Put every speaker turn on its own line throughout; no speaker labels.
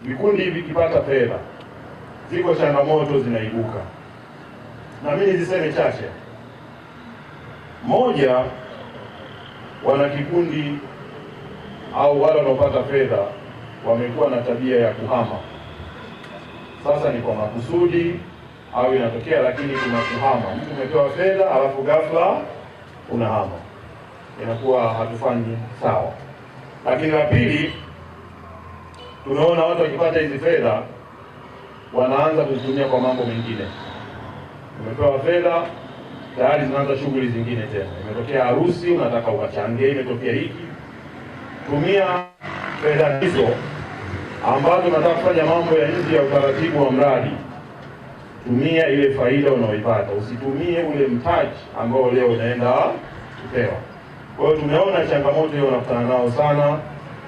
vikundi hivi vikipata fedha, ziko changamoto zinaibuka, na mimi niziseme chache. Moja, wana kikundi au wale wanaopata fedha wamekuwa na tabia ya kuhama. Sasa ni kwa makusudi au inatokea, lakini kuna kuhama. Mtu umepewa fedha alafu ghafla unahama, inakuwa hatufanyi sawa. Lakini la pili, tunaona watu wakipata hizi fedha wanaanza kuzitumia kwa mambo mengine. Umepewa fedha tayari zinaanza shughuli zingine tena. Imetokea harusi, unataka ukachangie, imetokea hiki. Tumia fedha hizo ambazo unataka kufanya mambo ya nje ya utaratibu wa mradi. Tumia ile faida unaoipata, usitumie ule mtaji ambao leo unaenda kupewa. Kwa hiyo tumeona changamoto hiyo wanakutana nao sana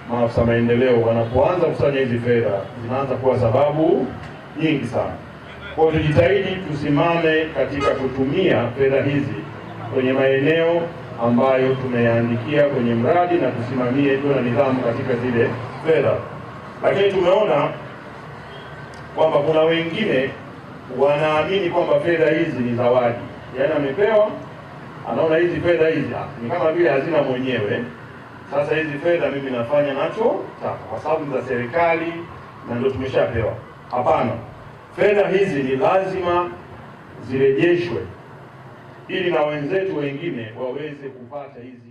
maafisa maendeleo. Wanapoanza kusanya hizi fedha zinaanza kuwa sababu nyingi sana. Kwa hiyo tujitahidi tusimame katika kutumia fedha hizi kwenye maeneo ambayo tumeyaandikia kwenye mradi, na tusimamie tuwe na nidhamu katika zile fedha. Lakini tumeona kwamba kuna wengine wanaamini kwamba fedha hizi ni zawadi, yaani amepewa, anaona hizi fedha hizi ni kama vile hazina mwenyewe. Sasa hizi fedha mimi nafanya nacho taka kwa sababu ni za serikali na ndio tumeshapewa. Hapana, fedha hizi ni lazima zirejeshwe ili na wenzetu wengine waweze kupata hizi